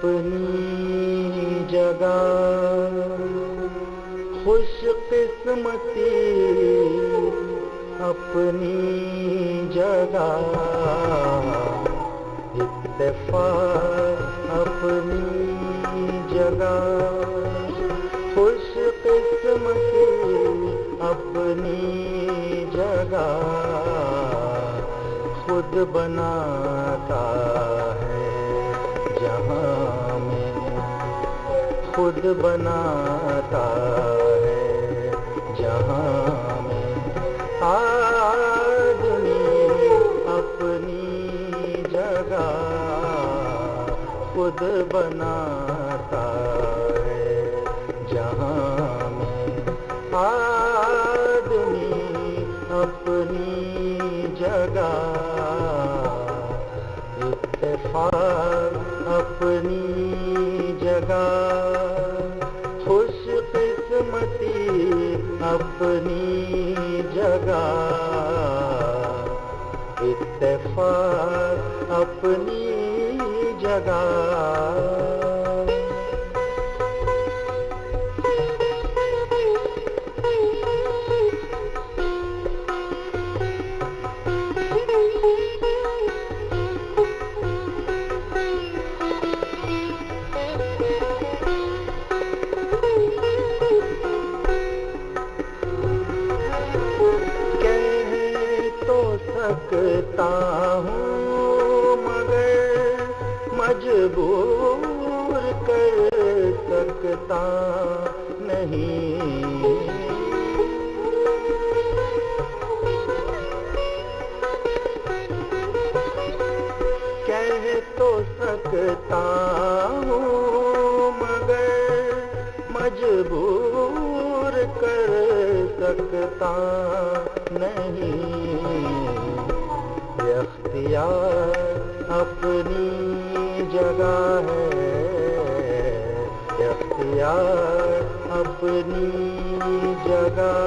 अपनी जगह खुशकिस्मती अपनी जगह इत्तेफाक अपनी जगह खुशकिस्मती अपनी जगह खुद बनाता है जहाँ में खुद बनाता है जहाँ में आदमी अपनी जगह खुद बनाता है जहाँ में आदमी अपनी जगह इत्तेफाक अपनी जगह खुशकिस्मती अपनी जगह इत्तेफाक अपनी जगह सकता हूँ मगर मजबूर कर सकता नहीं कह तो सकता हूँ मगर मजबूर कर सकता नहीं इख्तियार अपनी जगह है इख्तियार अपनी जगह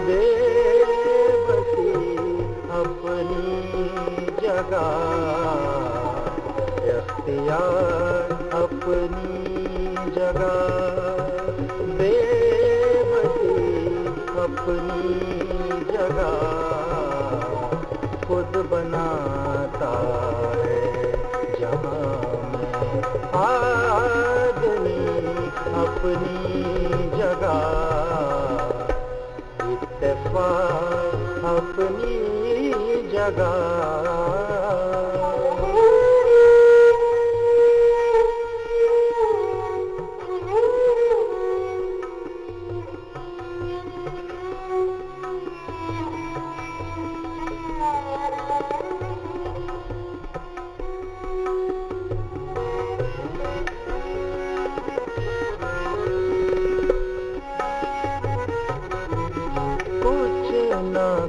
बेबसी अपनी जगह इख्तियार अपनी जगह बेबसी अपनी जगह खुद बनाता है जहाँ में आदमी अपनी जगह इत्तेफाक अपनी जगह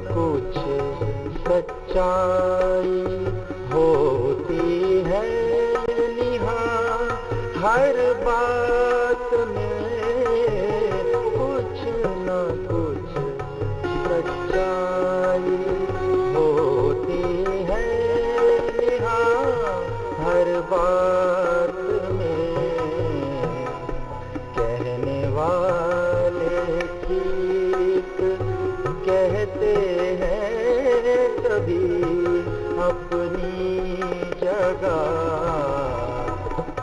कुछ सच्चाई होती है निहां हर बात में कुछ न कुछ सच्चाई होती है निहां हर बात में कहने वाले ठीक कहते हैं कभी अपनी जगह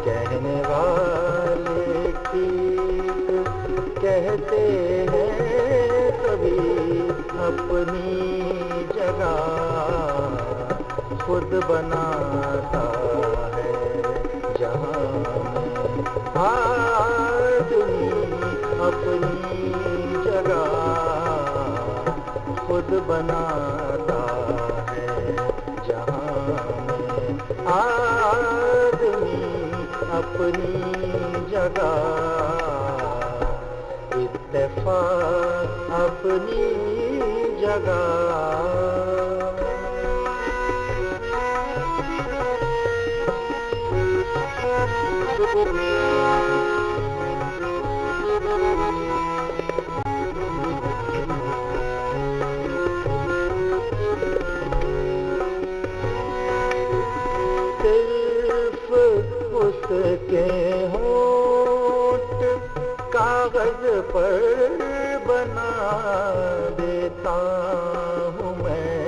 कहने वाले ठीक कहते हैं कभी अपनी जगह खुद बनाता है जहाँ में आदमी अपनी जगह खुद बनाता है जहाँ में आदमी अपनी जगह इत्तेफाक अपनी जगह सिर्फ उस उसके होंठ कागज पर बना देता हूँ मैं।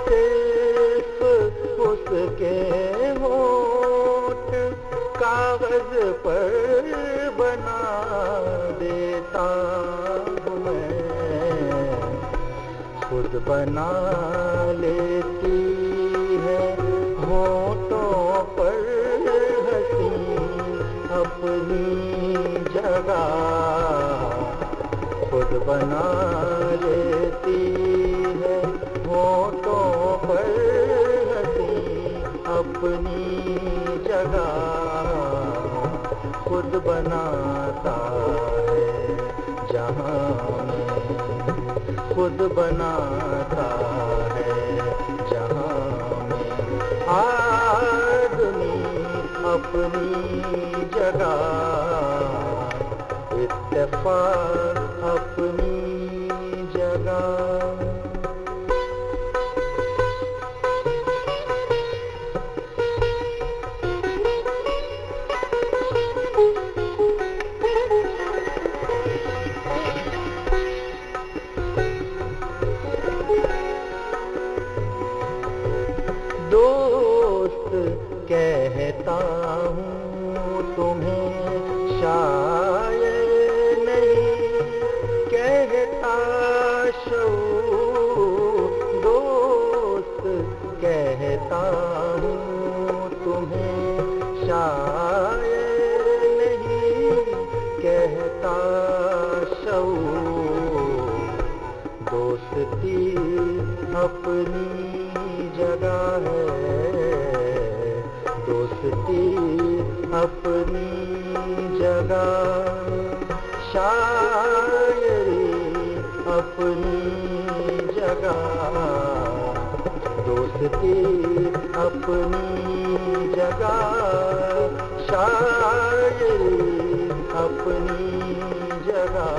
सिर्फ उसके होंठ कागज पर बना देता हूँ मैं। खुद बना लेती है होठों पर हंसी अपनी जगह। खुद बना लेती है होठों पर हंसी अपनी जगह। खुद बनाता है जहाँ में, खुद बनाता है जहाँ में आदमी अपनी जगह। इत्तेफाक अपनी जगह। दोस्त कहता हूँ तुम्हें शायद नहीं कहता शऊर। दोस्त कहता हूँ तुम्हें शायद नहीं कहता शऊर। दोस्ती अपनी जगह है, दोस्ती अपनी जगह। शायरी अपनी जगह, दोस्ती अपनी जगह। शायरी अपनी जगह।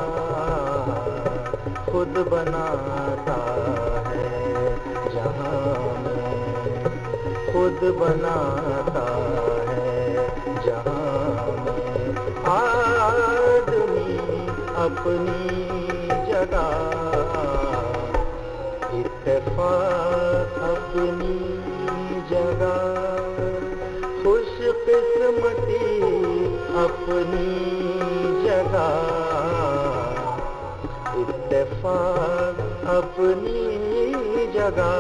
खुद बनाता है जहाँ में, खुद बनाता है जहाँ में आदमी अपनी जगह। इत्तेफाक अपनी जगह। खुशकिस्मती अपनी जगह। इत्तेफाक अपनी जगह।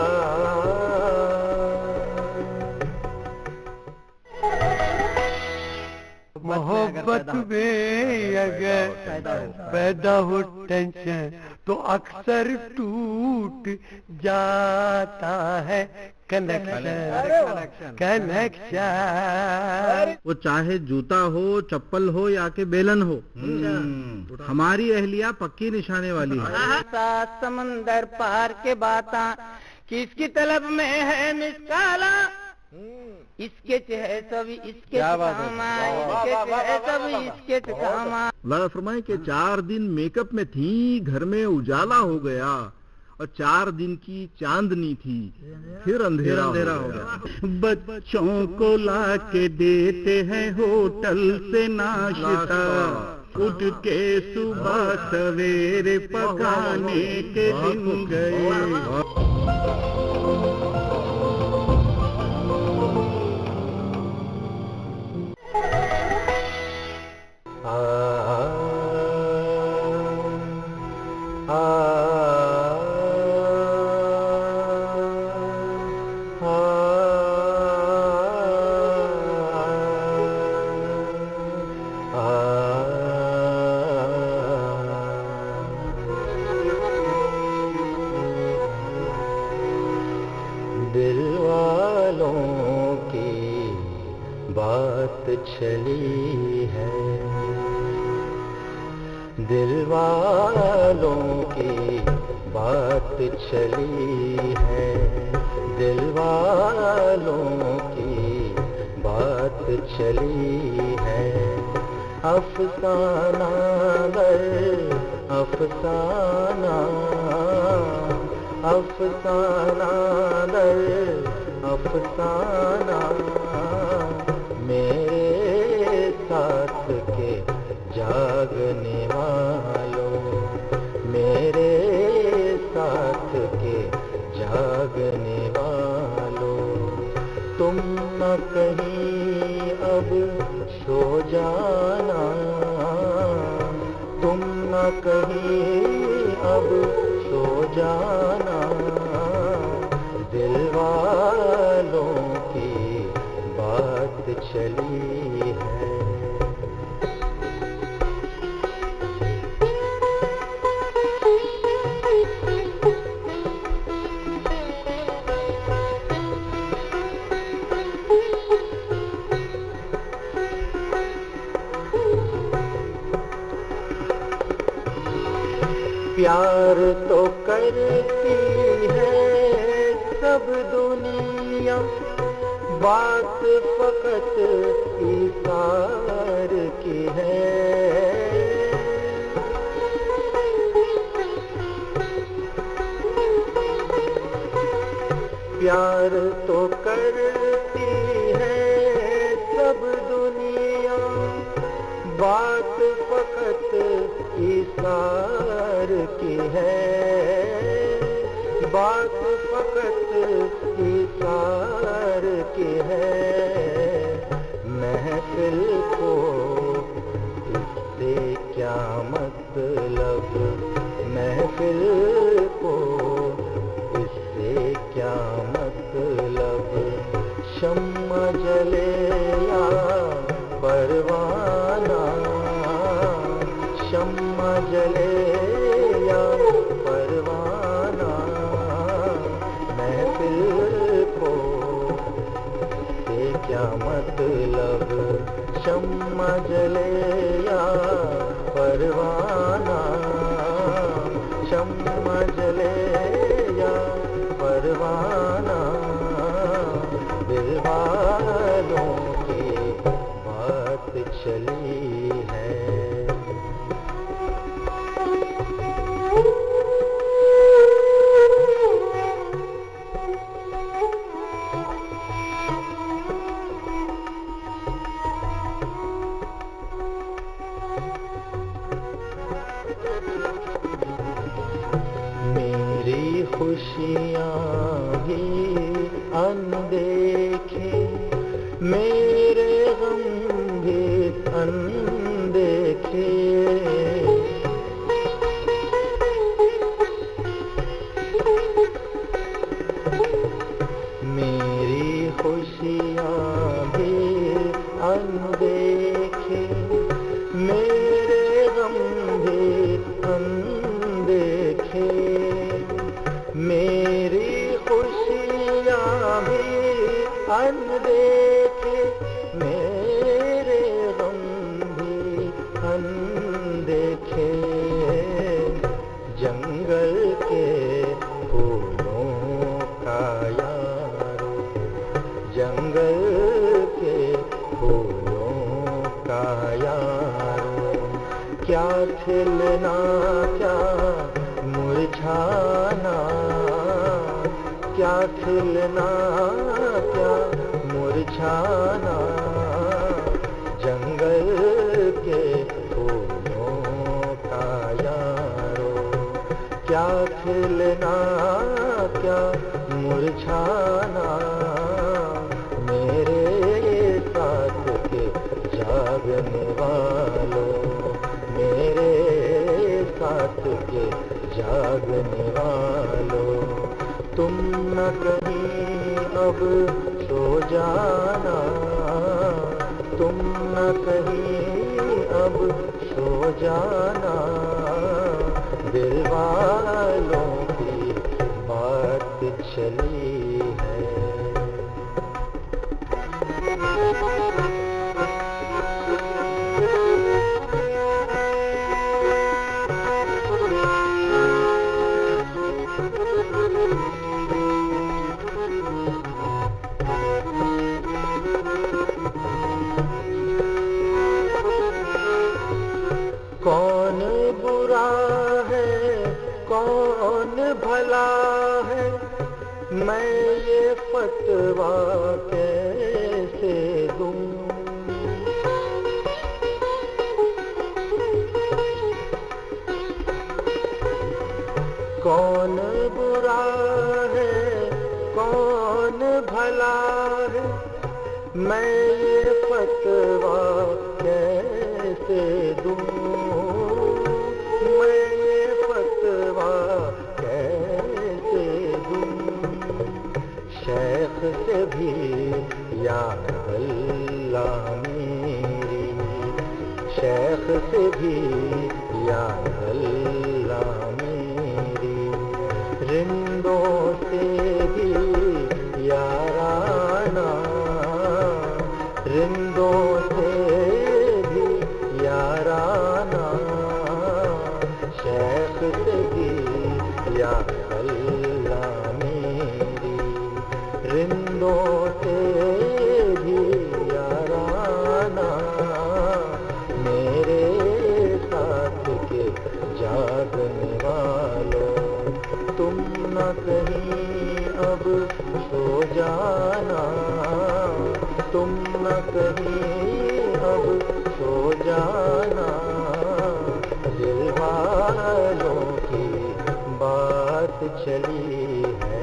मोहब्बत में अगर पैदा हो टेंशन तो अक्सर टूट जाता है कनेक्शन। वो चाहे जूता हो, चप्पल हो या के बेलन हो, हमारी अहलिया पक्की निशाने वाली है। समंदर पार के बाता किसकी तलब में है मिसकाला। इसके है सभी इसके कामा, इसके है सभी इसके कामा। अल्लाह फरमाए कि 4 दिन मेकअप में थी, घर में उजाला हो गया, और 4 दिन की चांदनी थी, फिर अंधेरा हो गया। बच्चों को ला के देते हैं होटल से नाश्ता, उठ के सुबह सवेरे पकाने के दिन गए। दिल वालों की बात चली है, दिल वालों की बात चली है, दिल वालों की बात चली है। अफसाना गर अफसाना, अफसाना दर अफसाना, मेरे साथ के जागने वालों, मेरे साथ के जागने वालों, तुम न कहीं अब सो जाना, तुम न कहीं अब सो जाना, दिल वालों की बात चली है। प्यार तो करती है सब दुनिया, बात फकत इक़रार की है। प्यार तो करती है सब दुनिया, बात फकत इक़रार की है, बात फकत इक़रार की है। महफिल को इससे क्या मतलब, महफिल को इससे क्या मतलब, शम्मा जले या परवाना, शम्मा जले या परवाना, महफिल को इससे क्या मतलब, शम्मा जले या परवाना, शम्मा जले या परवाना, दिल वालों की बात चली है। मेरी खुशियाँ भी अनदेखे, मेरे गम भी अनदेखे, मेरी खुशियाँ भी अनदेखे, मेरे गम भी अनदेखे, मेरी खुशियाँ भी अनदेखे, मेरे गम भी अनदेखे, जंगल के फूलों का यारो, जंगल के फूलों का यारो, क्या खिलना क्या मुरझाना, क्या खिलना क्या मुरझाना, जंगल के फूलों का यारो, क्या खिलना क्या मुरझाना, मेरे साथ के जागने वालों, मेरे साथ के जागने वालों, तुम न कहीं अब सो जाना, तुम न कहीं अब सो जाना, दिल वालों की बात चली है। कौन बुरा है कौन भला मैं ये फतवा कैसे दूं? कौन बुरा है कौन भला है, मैं ये फतवा कैसे दूं? मैं ये फतवा कैसे दूं? शेख से भी या अल्लाह मेरी, शेख से भी या अल्लाह मेरी, रिंदों से भी याराना, रिंदों से भी याराना, शेख से भी या अल्लाह मेरी, रिंदों से भी याराना, मेरे साथ के जागने वालों, तुम न कहीं अब सो जाना, तुम न कहीं अब सो जाना, दिल वालों की बात चली है।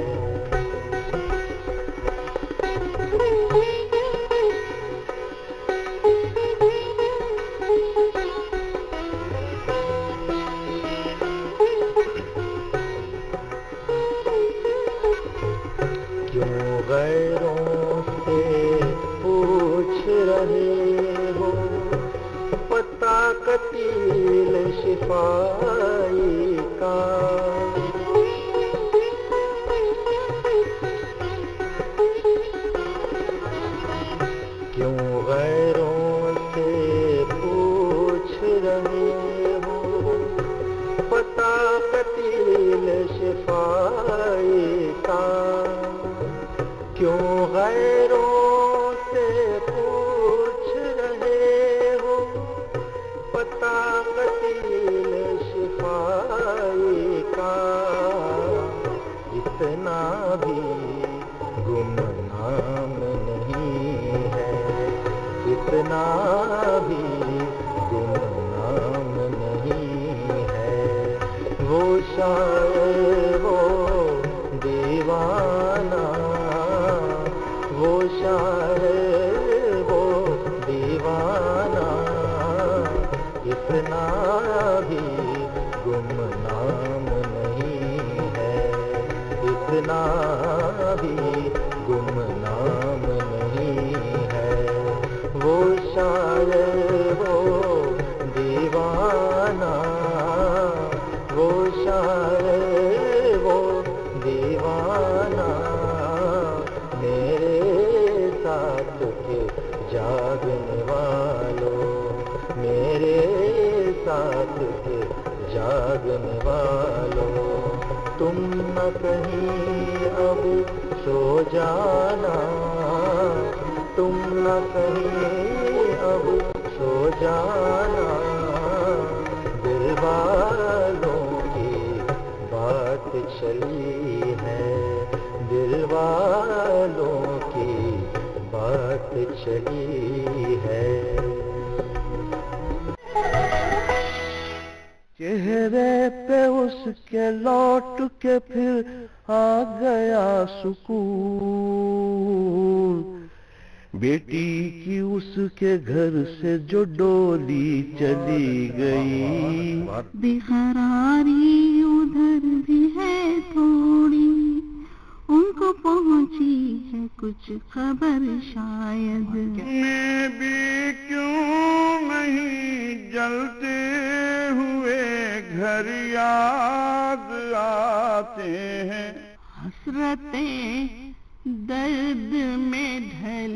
क्यों गैरों से पूछ रहे हो पता कतील शिफाई का? क्यों गैरों से पूछ रहे हो पता कतील शिफाई का? क्यों गैरों से पूछ रहे हो पता कतील शिफाई का? इतना भी गुमनाम नहीं है, इतना भी गुमनाम नहीं है, वो शायर वो दीवाना, वो शायर वो दीवाना, इतना भी गुमनाम नहीं है, इतना भी गुमनाम नहीं है, वो शायर वो दीवाना, वो शायर वो दीवाना, मेरे साथ के जागने वालों, मेरे साथ के जागने वालों, तुम न कहीं अब सो जाना, तुम न कहीं अब सो जाना, दिल वालों की बात चली है, दिल वालों की बात चली है। चेहरे पे उसके लौट के फिर आ गया सुकून, बेटी की उसके घर से जो डोली चली गई। बेकरारी उधर भी है थोड़ी, उनको पहुंची है कुछ खबर शायद। मैं भी क्यों नहीं जलते हुए घर याद आते हैं, हसरतें दर्द में ढल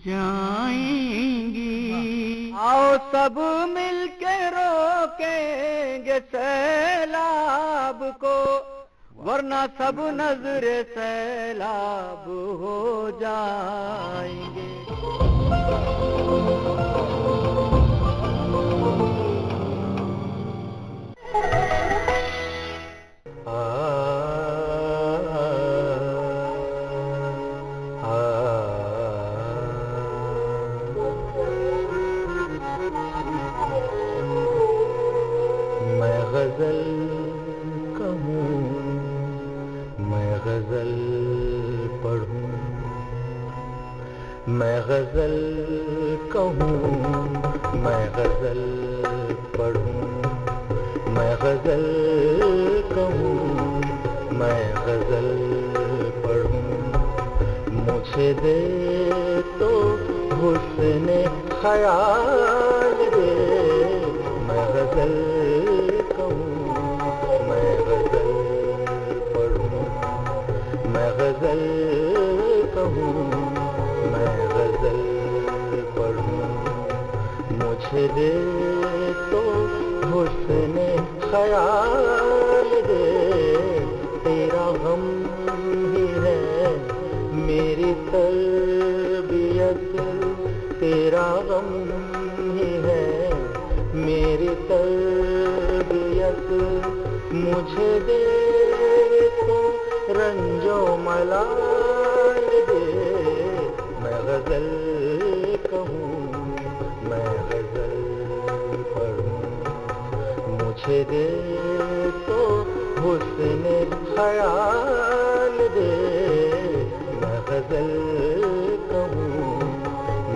जाएंगी। आओ सब मिलके रोकेंगे सैलाब को, वरना सब नजरे सैलाब हो जाएंगे। गजल पढ़ूं, मैं गजल कहूँ, मैं गजल पढ़ूं, मैं गजल कहूँ, मैं गजल पढ़ूं, मुझे दे तो हुस्ने ख्याल दे, मैं गजल कहूँ, मैं गजल पढ़ूं, मैं गजल कहूँ, मैं गजल पढ़ूं, मुझे दे तो हुस्ने ख्याल दे, तेरा गम ही है मेरी तरबियत, तेरा गम ही है मेरी तरबियत, मुझे दे तो रंजो मलाल दे, मैं गजल कहूँ, मैं गजल पढ़ूं, मुझे दे तो हुस्ने ख्याल दे, मैं गजल कहूँ,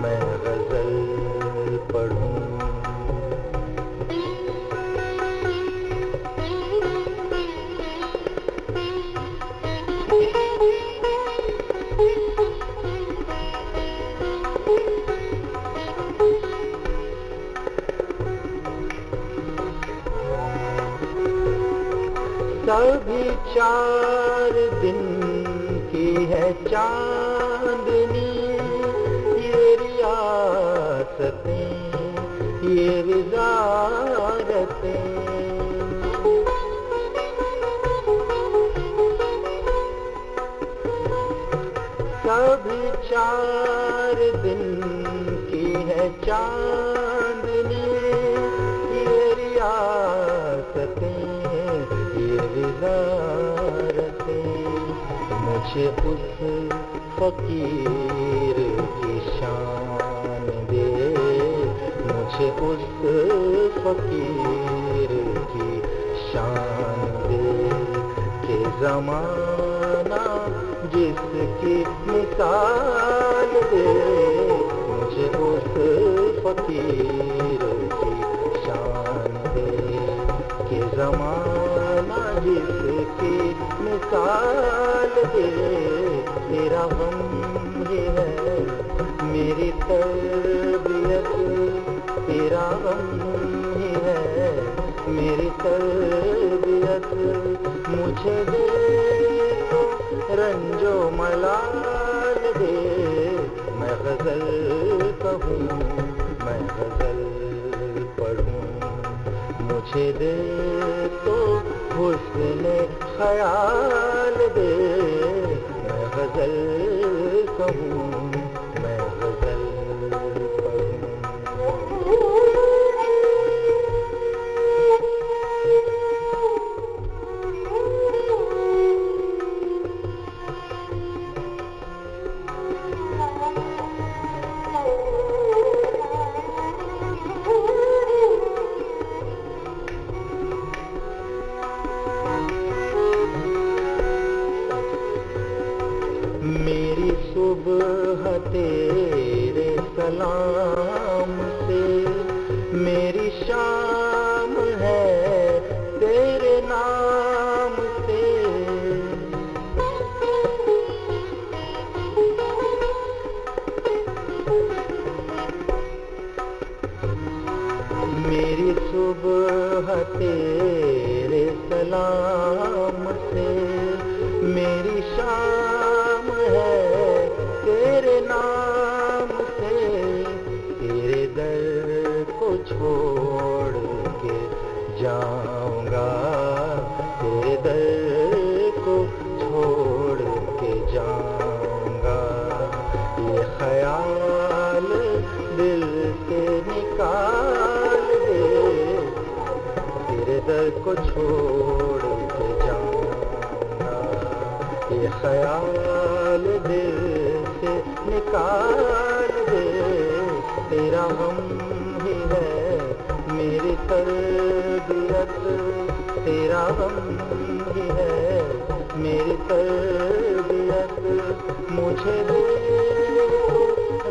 मैं गजल पढ़ूं। सभी 4 दिन की है चांदनी, ये रियासतें, ये विज़ारतें, सभी 4 दिन की है चांदनी, ये रियासतें, मुझे उस फकीर की शान दे, मुझे उस फकीर की शान दे, कि ज़माना जिसकी मिसाल दे, मुझे उस फकीर की शान दे, कि ज़माना जिसकी मिसाल दे, तेरा गम ये है मेरी तरबियत, तेरा गम ये है मेरी तरबियत, मुझे दे तो रंजो मलाल दे, मैं गजल कहूँ, मैं गजल पढ़ूं, मुझे दे तो हुस्ने ख्याल दे, मैं गजल कहूँ, मैं गजल पढ़ूं। मेरी सुबह तेरे सलाम से, मेरी शाम है तेरे नाम से, मेरी सुबह तेरे सलाम से, मेरी शाम है तेरे नाम से, तेरे दर को छोड़ के जाऊंगा, तेरे दर को छोड़ के जाऊंगा, ये ख्याल दिल से निकाल दे, तेरे दर को छोड़ के जाऊंगा, ये ख्याल दिल से निकाल दे, तेरा गम ही है मेरी तरबियत, तेरा गम ही है मेरी तरबियत मुझे दे,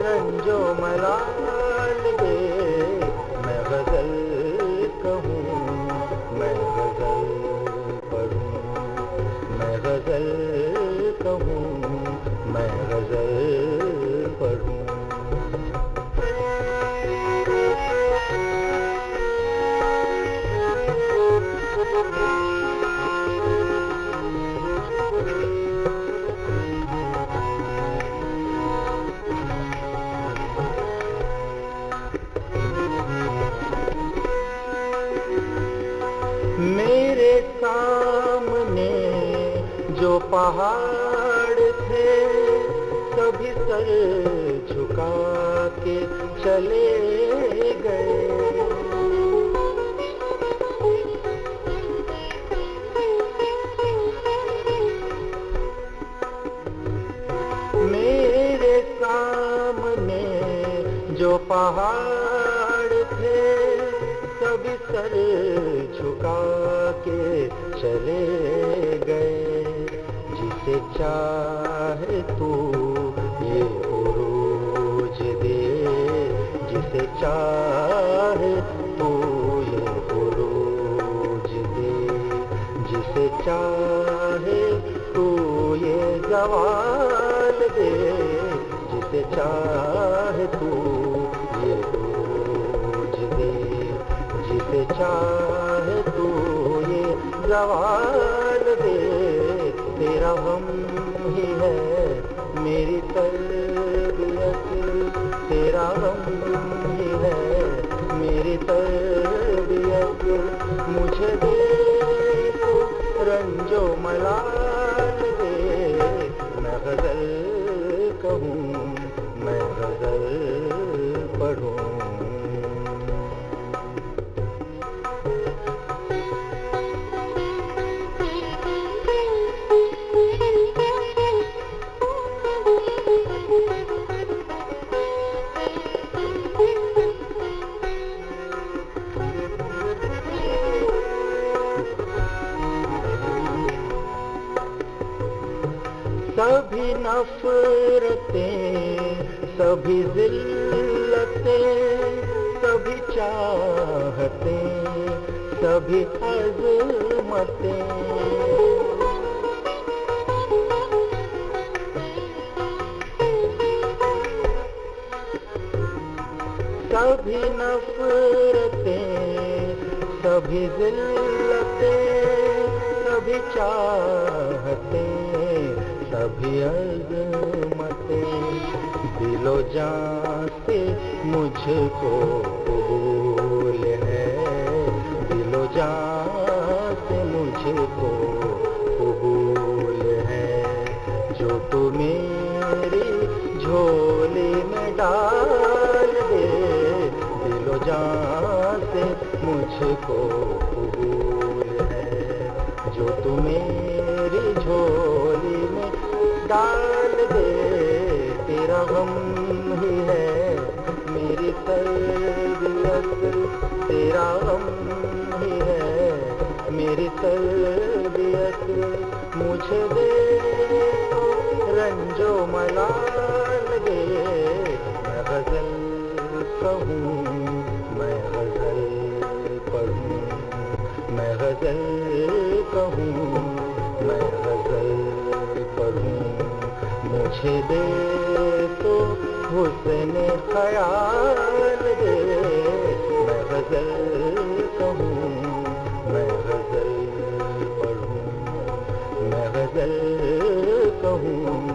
रंजो मलाल दे। मैं गजल कहूँ, मैं गजल पढ़ूँ, मैं गजल कहूँ, मैं गजल पढ़ूँ। मेरे सामने जो पहाड़ थे, सभी सर झुका के चले गए। मेरे सामने जो पहाड़ थे, सभी सर झुका के चले गए। जिसे चाहे तू ये उरूज दे, जिसे चाहे तू ये उरूज दे, जिसे चाहे तू ये ज़वाल दे, जिसे चाहे तू ये उरूज दे, जिसे चाहे तू ये ज़वाल दे। तेरा हम ही है मेरी तरबियत, तेरा हम ही है मेरी तरबियत। मुझे दे तो रंजो मलाल दे। मैं गजल कहूँ, मैं गजल पढ़ूँ। सभी नफरतें, सभी जिल्लतें, सभी चाहतें, सभी अज़मतें, सभी नफरतें, सभी जिल्लतें, सभी चाहतें, सभी अज़मतें, दिलो जान से मुझको कबूल है, दिलो जान से मुझको कबूल है। जो तू मेरी झोली में डाल दे, दिलो जान से मुझको कबूल है। जो तू मेरी झोली में डाल दे, तेरा गम ही है मेरी तरबियत, तेरा गम ही है मेरी तरबियत। मुझे दे तो रंजो मलाल दे। मैं गजल कहूँ, मैं गजल पढ़ूँ, मैं गजल कहूँ, मैं गजल पढ़ूँ। मुझे दे तो हुस्न ख्याल दे। मैं गजल कहूँ, मैं गजल पढ़ूँ, मैं गजल कहूँ,